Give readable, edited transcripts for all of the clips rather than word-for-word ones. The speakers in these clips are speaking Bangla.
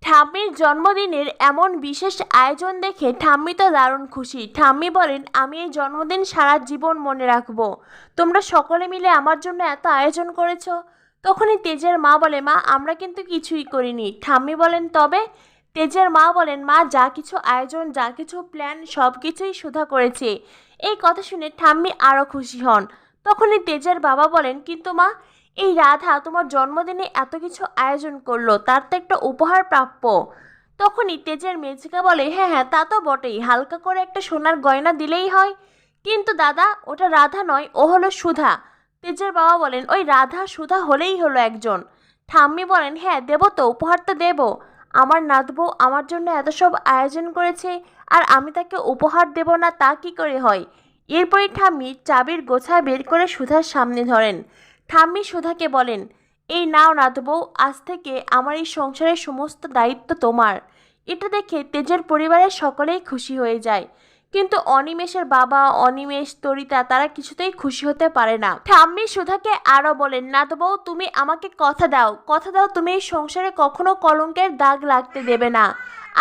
ঠাম্মির জন্মদিনের এমন বিশেষ আয়োজন দেখে ঠাম্মি তো দারুণ খুশি। ঠাম্মি বলেন, আমি এই জন্মদিন সারা জীবন মনে রাখবো। তোমরা সকলে মিলে আমার জন্য এত আয়োজন করেছো। তখনই তেজের মা বলে, মা আমরা কিন্তু কিছুই করিনি। ঠাম্মি বলেন, তবে? তেজের মা বলেন, মা যা কিছু আয়োজন, যা কিছু প্ল্যান, সব কিছুই সুধা করেছে। এই কথা শুনে ঠাম্মি আরও খুশি হন। তখনই তেজের বাবা বলেন, কিন্তু মা, এই রাধা তোমার জন্মদিনে এত কিছু আয়োজন করলো, তার তো একটা উপহার প্রাপ্য। তখনই তেজের মেজিকা বলে, হ্যাঁ হ্যাঁ তা তো বটেই, হালকা করে একটা সোনার গয়না দিলেই হয়। কিন্তু দাদা, ওটা রাধা নয়, ও হলো সুধা। তেজের বাবা বলেন, ওই রাধা সুধা হলেই হলো একজন। ঠাম্মি বলেন, হ্যাঁ দেবো তো, উপহার তো দেবো। আমার নাতবউ আমার জন্য এত সব আয়োজন করেছে, আর আমি তাকে উপহার দেব না, তা কি করে হয়? এরপরই ঠাম্মি চাবির গোছা বের করে সুধার সামনে ধরেন। ঠাম্মি সুধাকে বলেন, এই নাও নাতবউ, আজ থেকে আমার এই সংসারের সমস্ত দায়িত্ব তোমার। এটা দেখে তেজের পরিবারের সকলেই খুশি হয়ে যায়, কিন্তু অনিমেষের বাবা, অনিমেষ, তরিতা তারা কিছুতেই খুশি হতে পারে না। ঠাম্মি সুধাকে আরও বলেন, নাতবউ তুমি আমাকে কথা দাও, কথা দাও তুমি এই সংসারে কখনো কলঙ্কের দাগ লাগতে দেবে না।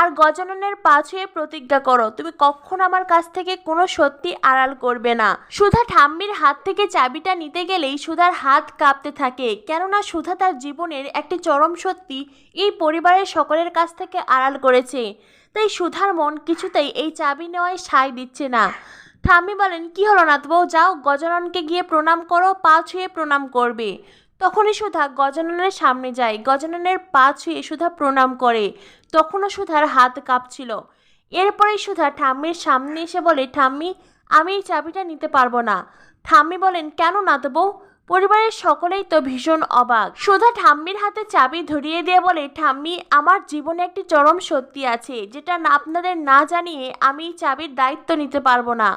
আর গজাননের পা ছুঁয়ে প্রতিজ্ঞা করো, তুমি কখনো আমার কাছ থেকে কোনো সত্যি আড়াল করবে না। সুধা ঠাম্মির হাত থেকে চাবিটা নিতে গেলেই সুধার হাত কাঁপতে থাকে, কেননা সুধা তার জীবনের একটি চরম সত্যি এই পরিবারের সকলের কাছ থেকে আড়াল করেছে। তাই সুধার মন কিছুতেই এই চাবি নেওয়ায় সায় দিচ্ছে না। ঠাম্মি বলেন, কি হলো নাতবউ, যাও গজাননকে গিয়ে প্রণাম করো, পা ছুঁয়ে প্রণাম করবে। তখনই সুধা গজাননের সামনে যায়, গজাননের পা ছুঁয়ে সুধা প্রণাম করে। তখনও সুধার হাত কাঁপছিল। এরপরেই সুধা ঠাম্মির সামনে এসে বলে, ঠাম্মি আমি এই চাবিটা নিতে পারবো না। ঠাম্মি বলেন, কেন নাতবউ? পরিবারের সকলেই তো ভীষণ অবাক। সুধা ঠাম্মির হাতে চাবি ধরিয়ে দিয়ে বলে, ঠাম্মি আমার জীবনে একটি চরম সত্যি আছে, যেটা আপনাদের না জানিয়ে আমি এই চাবির দায়িত্ব নিতে পারবো না।